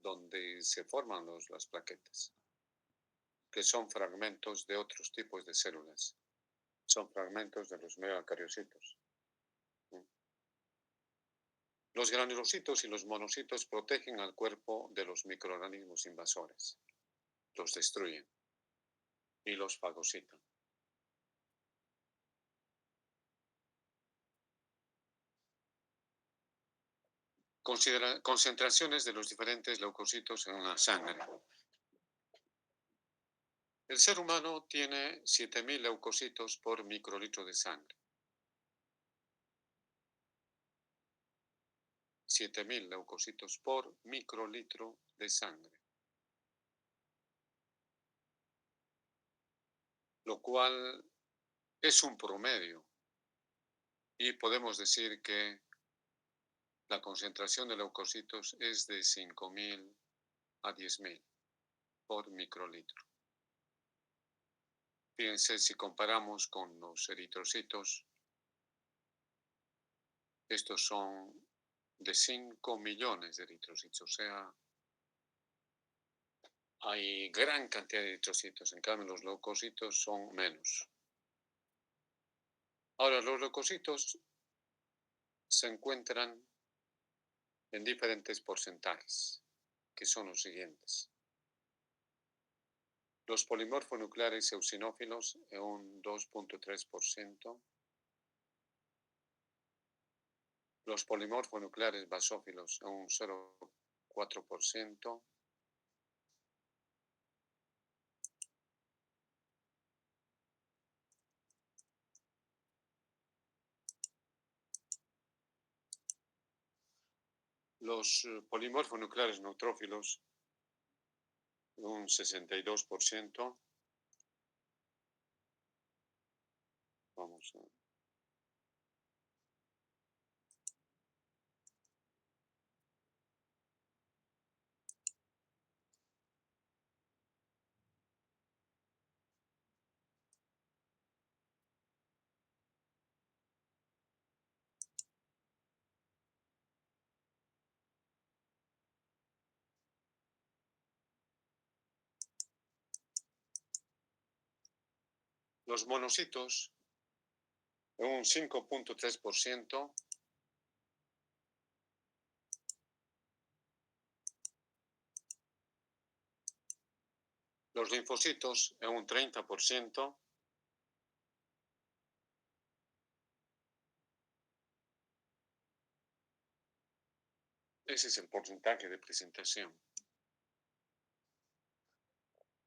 donde se forman las plaquetas, que son fragmentos de otros tipos de células. Son fragmentos de los megacariocytos. Los granulocitos y los monocitos protegen al cuerpo de los microorganismos invasores. Los destruyen y los fagocitan. Concentraciones de los diferentes leucocitos en la sangre. El ser humano tiene 7.000 leucocitos por microlitro de sangre. 7.000 leucocitos por microlitro de sangre. Lo cual es un promedio. Y podemos decir que la concentración de leucocitos es de 5.000 a 10.000 por microlitro. Fíjense, si comparamos con los eritrocitos, estos son de 5 millones de eritrocitos, o sea, hay gran cantidad de eritrocitos, en cambio los leucocitos son menos. Ahora, los leucocitos se encuentran en diferentes porcentajes, que son los siguientes. Los polimorfonucleares eosinófilos en un 2.3%. Los polimorfonucleares basófilos en un 0.4%. Los polimorfonucleares neutrófilos en un 62%. Vamos a ver. Los monocitos en un 5.3%. Los linfocitos en un 30%. Ese es el porcentaje de presentación.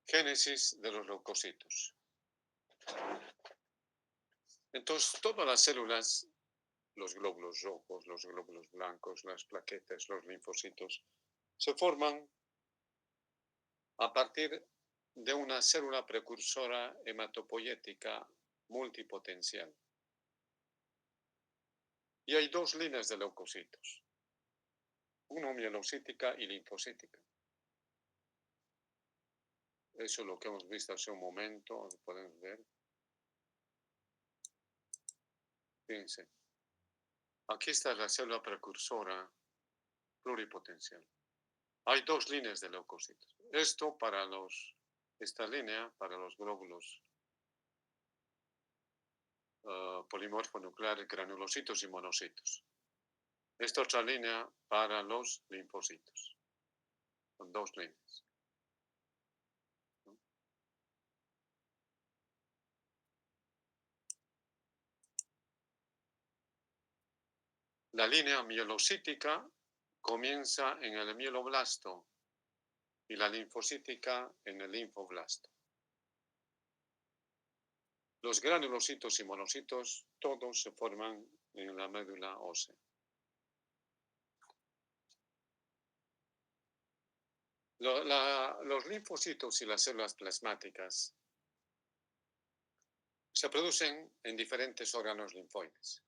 Génesis de los leucocitos. Entonces, todas las células, los glóbulos rojos, los glóbulos blancos, las plaquetas, los linfocitos, se forman a partir de una célula precursora hematopoyética multipotencial. Y hay dos líneas de leucocitos, una mielocítica y linfocítica. Eso es lo que hemos visto hace un momento, lo podemos ver. Fíjense, aquí está la célula precursora pluripotencial. Hay dos líneas de leucocitos. Esta línea para los glóbulos polimorfonucleares, granulocitos y monocitos. Esta otra línea para los linfocitos. Son dos líneas. La línea mielocítica comienza en el mieloblasto y la linfocítica en el linfoblasto. Los granulocitos y monocitos todos se forman en la médula ósea. Los linfocitos y las células plasmáticas se producen en diferentes órganos linfoides.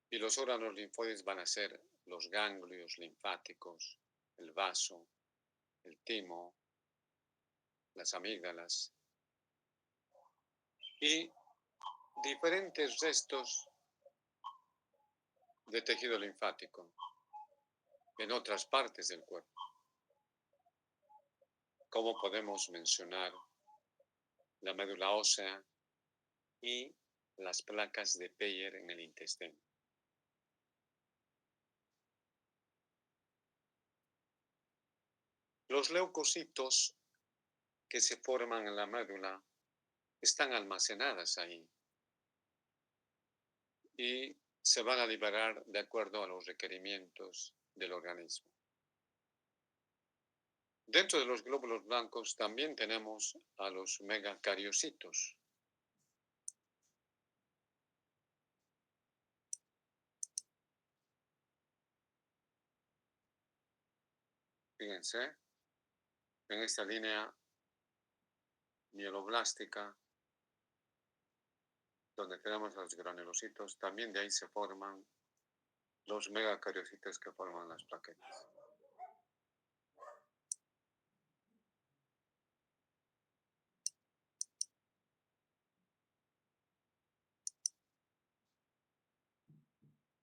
Y los órganos linfoides van a ser los ganglios linfáticos, el vaso, el timo, las amígdalas y diferentes restos de tejido linfático. en otras partes del cuerpo, como podemos mencionar la médula ósea y las placas de Peyer en el intestino. Los leucocitos que se forman en la médula están almacenadas ahí y se van a liberar de acuerdo a los requerimientos del organismo. Dentro de los glóbulos blancos también tenemos a los megacariocitos. Fíjense, en esta línea mieloblástica, donde tenemos los granulocitos, también de ahí se forman los megacariocitos que forman las plaquetas.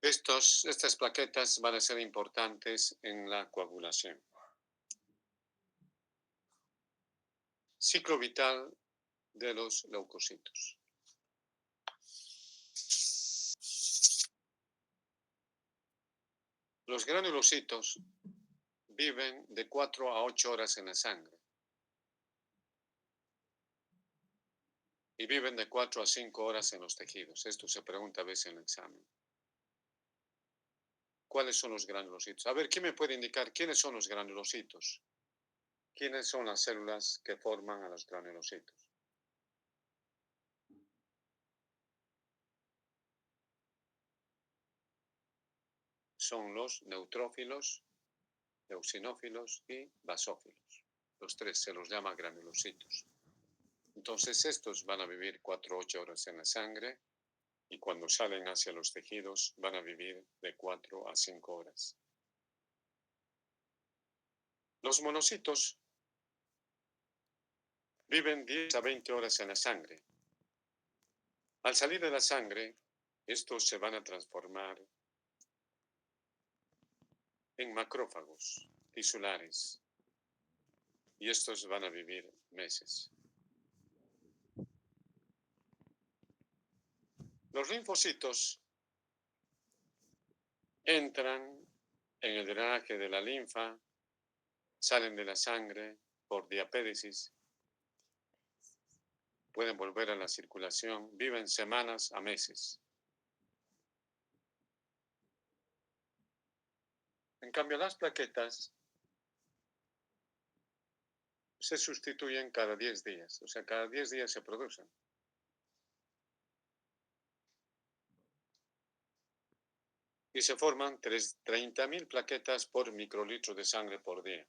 Estas plaquetas van a ser importantes en la coagulación. Ciclo vital de los leucocitos. Los granulocitos viven de 4 a 8 horas en la sangre y viven de 4 a 5 horas en los tejidos. Esto se pregunta a veces en el examen. ¿Cuáles son los granulocitos? A ver, ¿quién me puede indicar quiénes son los granulocitos? ¿Quiénes son las células que forman a los granulocitos? Son los neutrófilos, eosinófilos y basófilos. Los tres se los llama granulocitos. Entonces estos van a vivir 4 a 8 horas en la sangre y cuando salen hacia los tejidos van a vivir de 4 a 5 horas. Los monocitos viven 10 a 20 horas en la sangre. Al salir de la sangre, estos se van a transformar en macrófagos tisulares y estos van a vivir meses. Los linfocitos entran en el drenaje de la linfa, salen de la sangre por diapéresis, pueden volver a la circulación, viven semanas a meses. En cambio, las plaquetas se sustituyen cada 10 días, o sea, cada 10 días se producen. Y se forman 30.000 plaquetas por microlitro de sangre por día.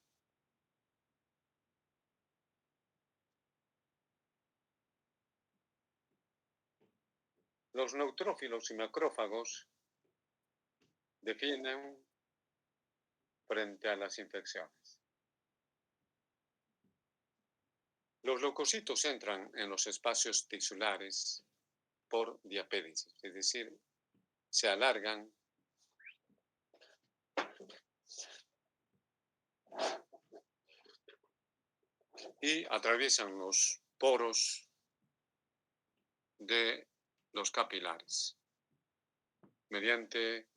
Los neutrófilos y macrófagos defienden frente a las infecciones. Los leucocitos entran en los espacios tisulares por diapéresis, es decir, se alargan y atraviesan los poros de los capilares. Mediante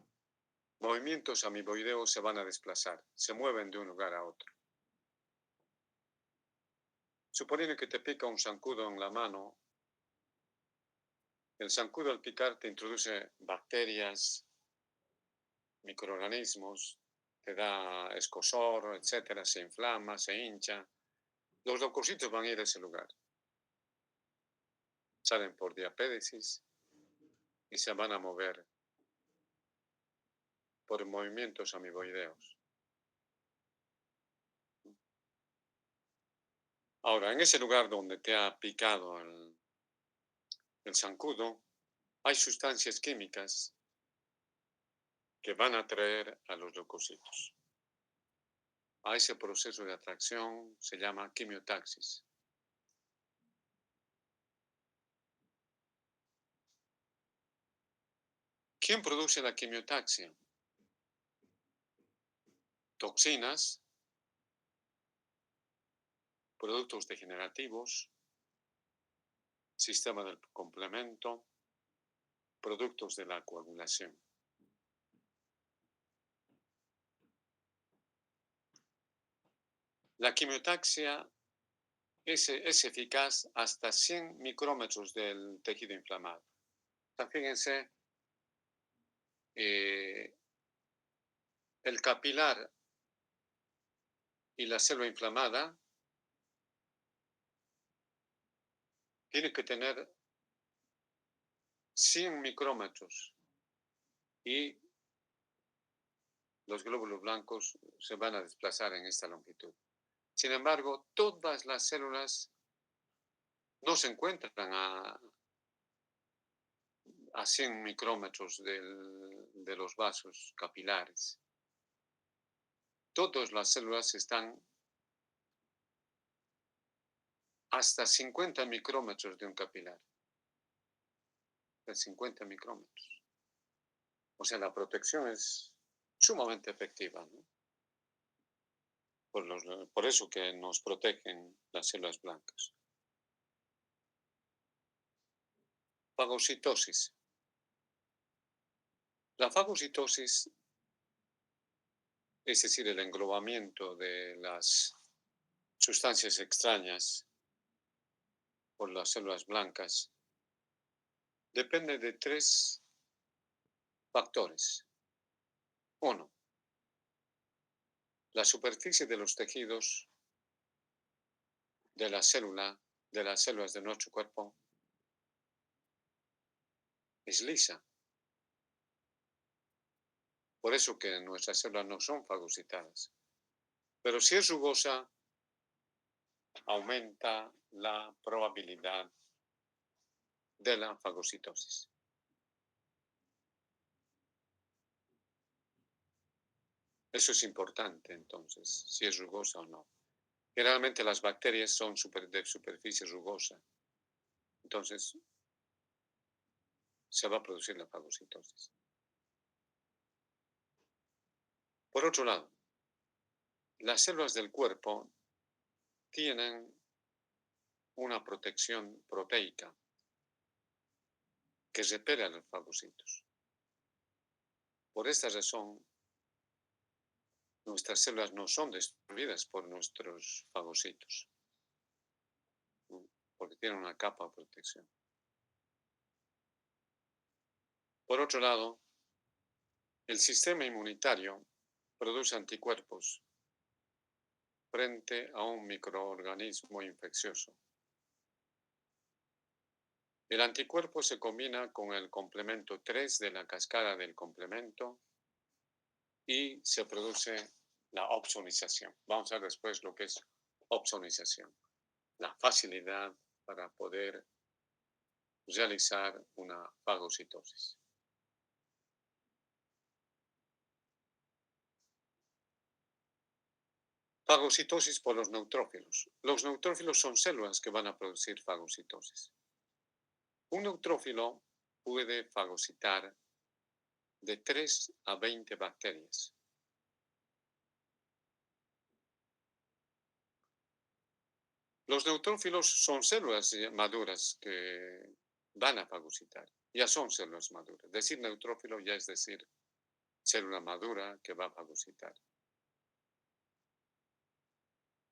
movimientos amiboideos se van a desplazar, se mueven de un lugar a otro. Suponiendo que te pica un zancudo en la mano, el zancudo al picar te introduce bacterias, microorganismos, te da escozor, etcétera, se inflama, se hincha. Los leucocitos van a ir a ese lugar. Salen por diapéresis y se van a mover por movimientos amiboideos. Ahora, en ese lugar donde te ha picado el zancudo, hay sustancias químicas que van a atraer a los leucocitos. A ese proceso de atracción se llama quimiotaxis. ¿Quién produce la quimiotaxia? toxinas, productos degenerativos, sistema del complemento, productos de la coagulación. La quimiotaxia es eficaz hasta 100 micrómetros del tejido inflamado. O sea, fíjense, el capilar y la célula inflamada tiene que tener 100 micrómetros y los glóbulos blancos se van a desplazar en esta longitud. Sin embargo, todas las células no se encuentran a 100 micrómetros de los vasos capilares. Todas las células están hasta 50 micrómetros de un capilar. De 50 micrómetros. O sea, la protección es sumamente efectiva, ¿no? Por eso que nos protegen las células blancas. Fagocitosis. La fagocitosis, es decir, el englobamiento de las sustancias extrañas por las células blancas, depende de 3 factores. 1, la superficie de los tejidos de las células de nuestro cuerpo es lisa. Por eso que nuestras células no son fagocitadas. Pero si es rugosa, aumenta la probabilidad de la fagocitosis. Eso es importante, entonces, si es rugosa o no. Generalmente las bacterias son de superficie rugosa. Entonces, se va a producir la fagocitosis. Por otro lado, las células del cuerpo tienen una protección proteica que repele a los fagocitos. Por esta razón, nuestras células no son destruidas por nuestros fagocitos, porque tienen una capa de protección. Por otro lado, el sistema inmunitario produce anticuerpos frente a un microorganismo infeccioso. El anticuerpo se combina con el complemento 3 de la cascada del complemento y se produce la opsonización. Vamos a ver después lo que es opsonización. La facilidad para poder realizar una fagocitosis. Fagocitosis por los neutrófilos. Los neutrófilos son células que van a producir fagocitosis. Un neutrófilo puede fagocitar de 3 a 20 bacterias. Los neutrófilos son células maduras que van a fagocitar. Ya son células maduras. Decir neutrófilo ya es decir célula madura que va a fagocitar.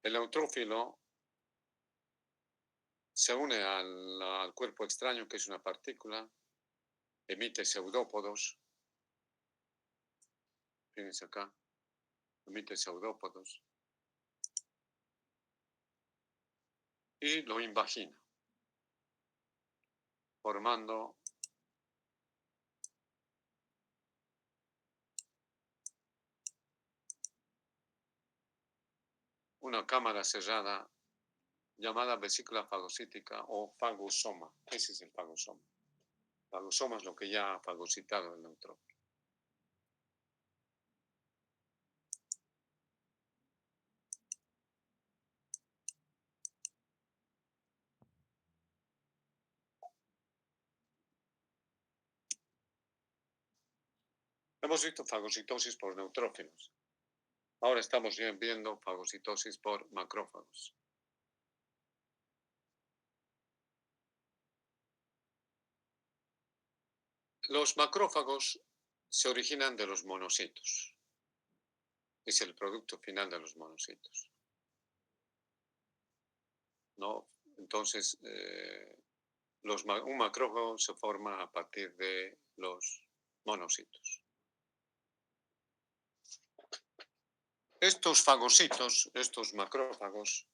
El neutrófilo se une al cuerpo extraño, que es una partícula, emite pseudópodos. Fíjense acá, emite pseudópodos. Y lo invagina, formando una cámara cerrada llamada vesícula fagocítica o fagosoma. Ese es el fagosoma. Fagosoma es lo que ya ha fagocitado el neutrófilo. Hemos visto fagocitosis por neutrófilos. Ahora estamos viendo fagocitosis por macrófagos. Los macrófagos se originan de los monocitos. Es el producto final de los monocitos, ¿no? Entonces, un macrófago se forma a partir de los monocitos. Estos fagocitos, estos macrófagos,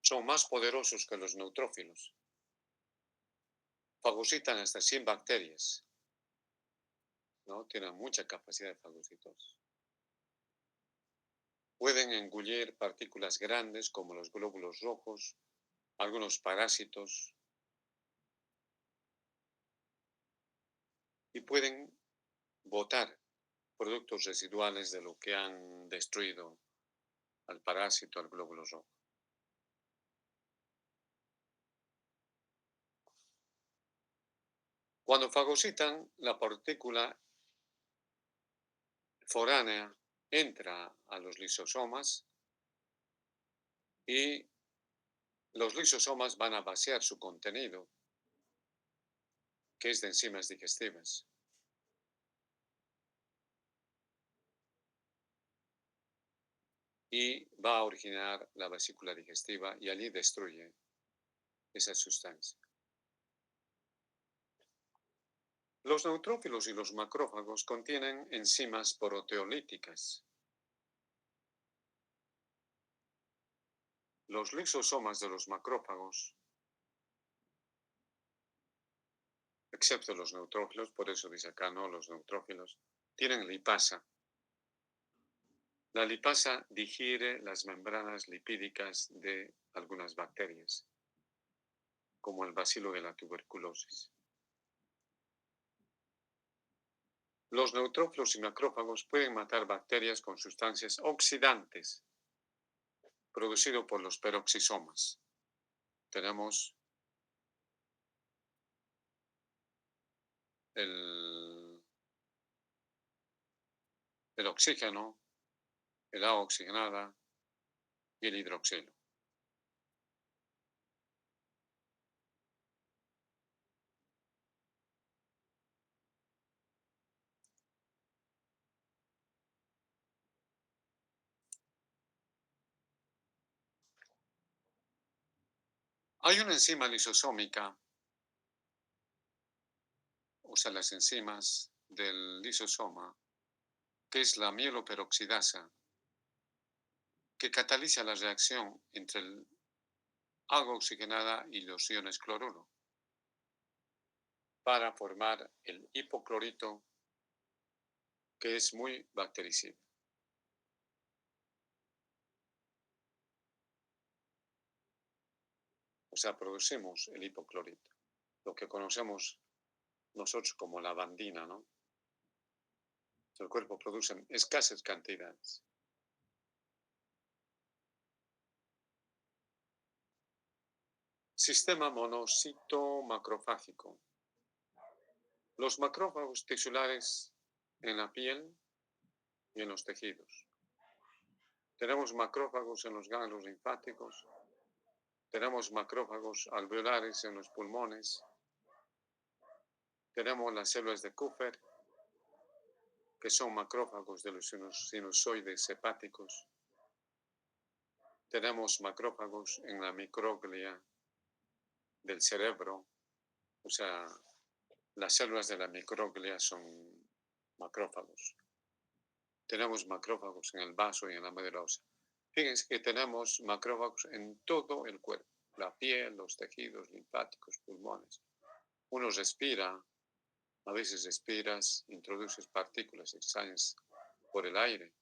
son más poderosos que los neutrófilos. Fagocitan hasta 100 bacterias, ¿no? Tienen mucha capacidad de fagocitosis. Pueden engullir partículas grandes como los glóbulos rojos, algunos parásitos, y pueden botar productos residuales de lo que han destruido al parásito, al glóbulo rojo. Cuando fagocitan, la partícula foránea entra a los lisosomas y los lisosomas van a vaciar su contenido, que es de enzimas digestivas. Y va a originar la vesícula digestiva y allí destruye esa sustancia. Los neutrófilos y los macrófagos contienen enzimas proteolíticas. Los lisosomas de los macrófagos, excepto los neutrófilos, por eso dice acá, no, los neutrófilos, tienen lipasa. La lipasa digiere las membranas lipídicas de algunas bacterias, como el bacilo de la tuberculosis. Los neutrófilos y macrófagos pueden matar bacterias con sustancias oxidantes producidas por los peroxisomas. Tenemos el oxígeno, el agua oxigenada y el hidroxilo. Hay una enzima lisosómica, o sea, las enzimas del lisosoma, que es la mieloperoxidasa, que cataliza la reacción entre el agua oxigenada y los iones cloruro para formar el hipoclorito, que es muy bactericida. O sea, producimos el hipoclorito, lo que conocemos nosotros como lavandina, ¿no? El cuerpo produce en escasas cantidades. Sistema monocito-macrofágico. Los macrófagos tisulares en la piel y en los tejidos. Tenemos macrófagos en los ganglios linfáticos. Tenemos macrófagos alveolares en los pulmones. Tenemos las células de Kupffer, que son macrófagos de los sinusoides hepáticos. Tenemos macrófagos en la microglia del cerebro, o sea, las células de la microglia son macrófagos. Tenemos macrófagos en el vaso y en la médula ósea. Fíjense que tenemos macrófagos en todo el cuerpo, la piel, los tejidos linfáticos, pulmones. Uno respira, a veces respiras, introduces partículas extrañas por el aire.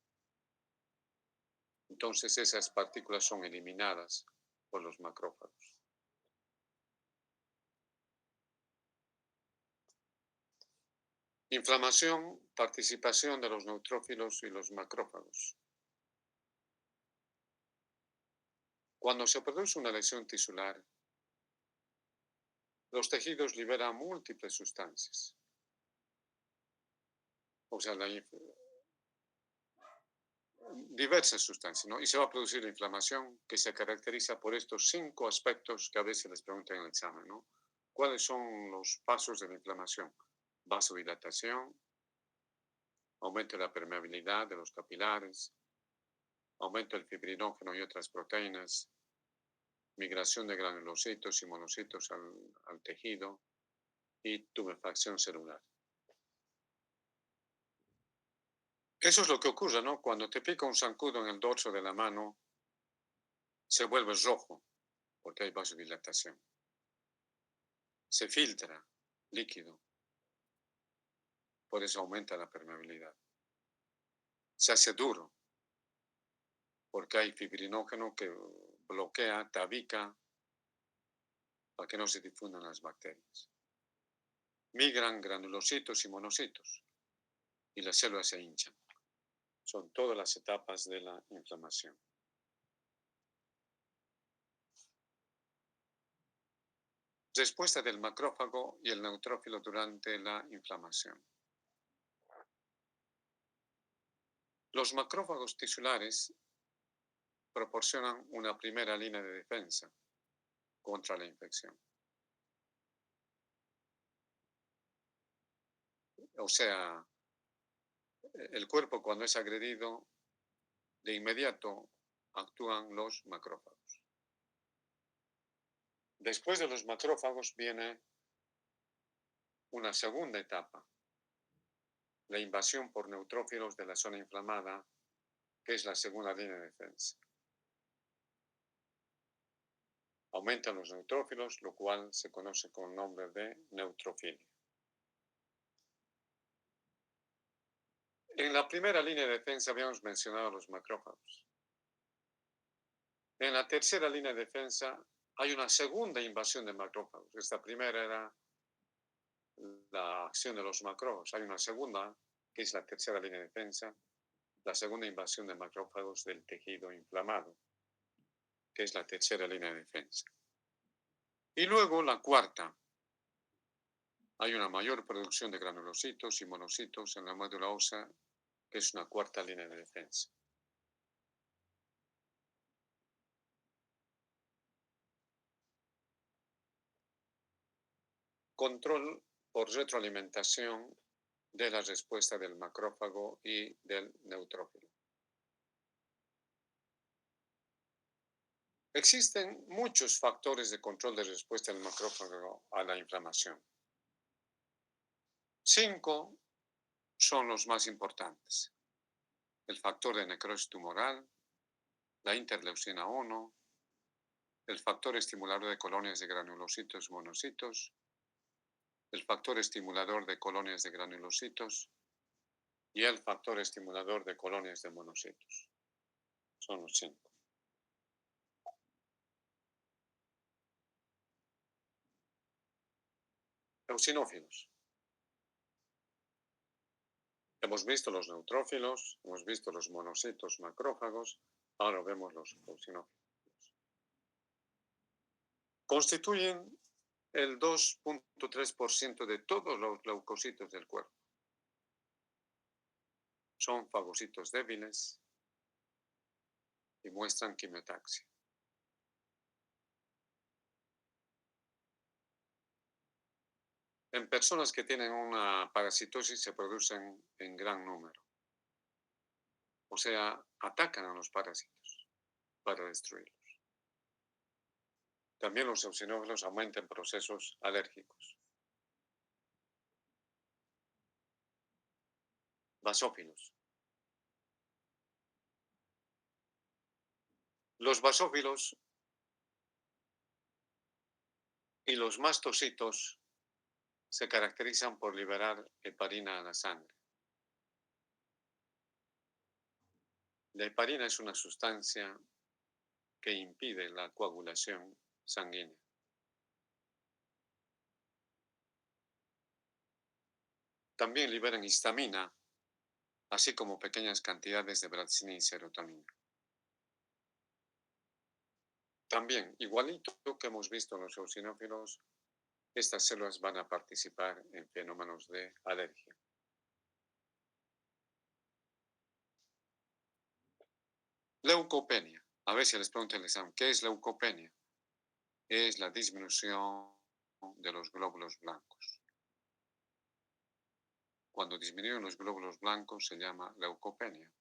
Entonces esas partículas son eliminadas por los macrófagos. Inflamación, participación de los neutrófilos y los macrófagos. Cuando se produce una lesión tisular, los tejidos liberan múltiples sustancias. O sea, diversas sustancias, ¿no? Y se va a producir la inflamación que se caracteriza por estos 5 aspectos que a veces les preguntan en el examen, ¿no? ¿Cuáles son los pasos de la inflamación? Vasodilatación, aumento de la permeabilidad de los capilares, aumento del fibrinógeno y otras proteínas, migración de granulocitos y monocitos al tejido y tumefacción celular. Eso es lo que ocurre, ¿no? Cuando te pica un zancudo en el dorso de la mano, se vuelve rojo porque hay vasodilatación. Se filtra líquido, por eso aumenta la permeabilidad. Se hace duro porque hay fibrinógeno que bloquea, tabica, para que no se difundan las bacterias. Migran granulocitos y monocitos y las células se hinchan. Son todas las etapas de la inflamación. Respuesta del macrófago y el neutrófilo durante la inflamación. Los macrófagos tisulares proporcionan una primera línea de defensa contra la infección. O sea, el cuerpo cuando es agredido, de inmediato actúan los macrófagos. Después de los macrófagos viene una segunda etapa, la invasión por neutrófilos de la zona inflamada, que es la segunda línea de defensa. Aumentan los neutrófilos, lo cual se conoce con el nombre de neutrofilia. En la primera línea de defensa habíamos mencionado los macrófagos. En la tercera línea de defensa hay una segunda invasión de macrófagos. Esta primera era la acción de los macrófagos. Hay una segunda, que es la tercera línea de defensa, la segunda invasión de macrófagos del tejido inflamado, que es la tercera línea de defensa. Y luego la cuarta. Hay una mayor producción de granulocitos y monocitos en la médula ósea, que es una cuarta línea de defensa. Control por retroalimentación de la respuesta del macrófago y del neutrófilo. Existen muchos factores de control de respuesta del macrófago a la inflamación. 5 son los más importantes. El factor de necrosis tumoral, la interleucina 1, el factor estimulador de colonias de granulocitos y monocitos, el factor estimulador de colonias de granulocitos y el factor estimulador de colonias de monocitos. Son los 5. Eosinófilos. Hemos visto los neutrófilos, hemos visto los monocitos macrófagos, ahora vemos los eosinófilos. Constituyen el 2.3% de todos los leucocitos del cuerpo. Son fagocitos débiles y muestran quimiotaxia. En personas que tienen una parasitosis se producen en gran número. O sea, atacan a los parásitos para destruirlos. También los eosinófilos aumentan procesos alérgicos. Basófilos. Los basófilos y los mastocitos se caracterizan por liberar heparina a la sangre. La heparina es una sustancia que impide la coagulación sanguínea. También liberan histamina, así como pequeñas cantidades de brasina y serotonina. También, igualito que hemos visto en los eosinófilos, estas células van a participar en fenómenos de alergia. Leucopenia. A ver si les pregunto en el examen, ¿qué es leucopenia? Es la disminución de los glóbulos blancos. Cuando disminuyen los glóbulos blancos se llama leucopenia.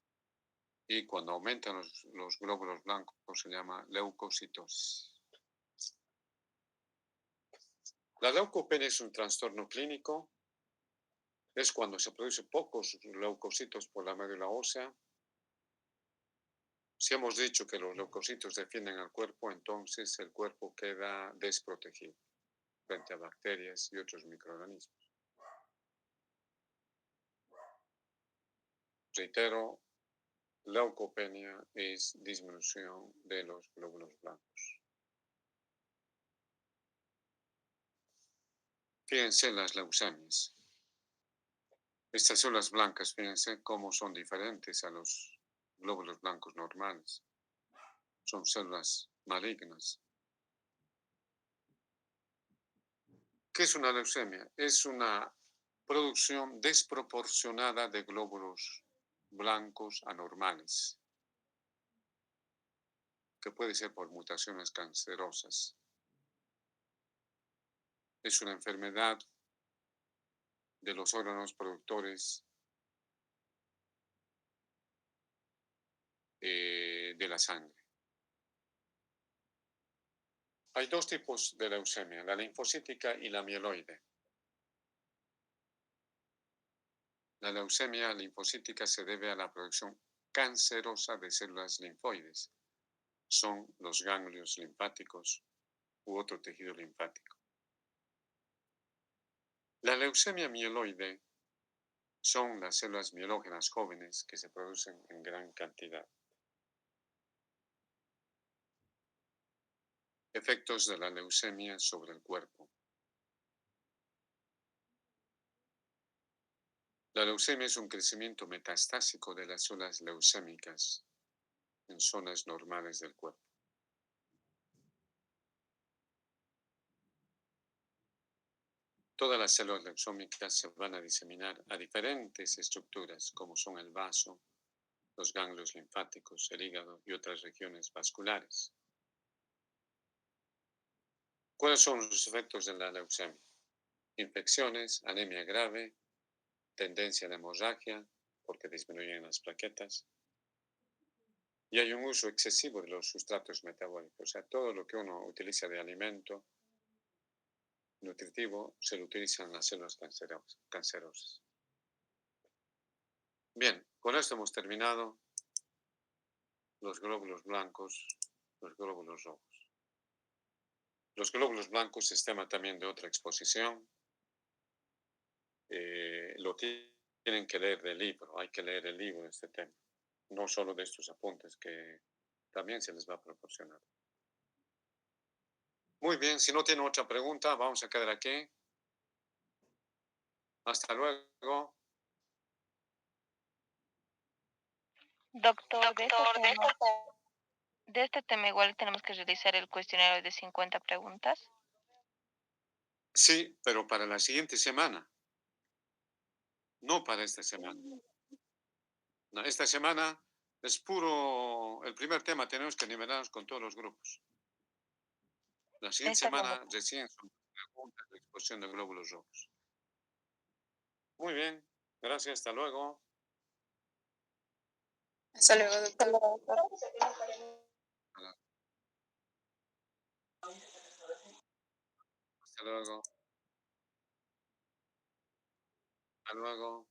Y cuando aumentan los glóbulos blancos se llama leucocitosis. La leucopenia es un trastorno clínico. Es cuando se producen pocos leucocitos por la médula ósea. Si hemos dicho que los leucocitos defienden al cuerpo, entonces el cuerpo queda desprotegido frente a bacterias y otros microorganismos. Reitero, leucopenia es disminución de los glóbulos blancos. Fíjense las leucemias. Estas células blancas, fíjense cómo son diferentes a los glóbulos blancos normales. Son células malignas. ¿Qué es una leucemia? Es una producción desproporcionada de glóbulos blancos anormales, que puede ser por mutaciones cancerosas. Es una enfermedad de los órganos productores de la sangre. Hay dos tipos de leucemia, la linfocítica y la mieloide. La leucemia linfocítica se debe a la producción cancerosa de células linfoides. Son los ganglios linfáticos u otro tejido linfático. La leucemia mieloide son las células mielógenas jóvenes que se producen en gran cantidad. Efectos de la leucemia sobre el cuerpo. La leucemia es un crecimiento metastásico de las células leucémicas en zonas normales del cuerpo. Todas las células leucémicas se van a diseminar a diferentes estructuras, como son el vaso, los ganglios linfáticos, el hígado y otras regiones vasculares. ¿Cuáles son los efectos de la leucemia? Infecciones, anemia grave, tendencia a la hemorragia, porque disminuyen las plaquetas, y hay un uso excesivo de los sustratos metabólicos. O sea, todo lo que uno utiliza de alimento nutritivo se lo utilizan las células cancerosas. Bien, con esto hemos terminado los glóbulos blancos, los glóbulos rojos. Los glóbulos blancos, sistema también de otra exposición, lo tienen que leer del libro, hay que leer el libro de este tema, no solo de estos apuntes que también se les va a proporcionar. Muy bien, si no tiene otra pregunta, vamos a quedar aquí. Hasta luego. Doctor, de este tema igual tenemos que realizar el cuestionario de 50 preguntas. Sí, pero para la siguiente semana, no para esta semana. No, esta semana es puro, el primer tema tenemos que nivelarnos con todos los grupos. La siguiente Está bien, semana recién son preguntas de exposición de glóbulos rojos. Muy bien, gracias, hasta luego. Hasta luego, doctor. Hasta luego. Hasta luego.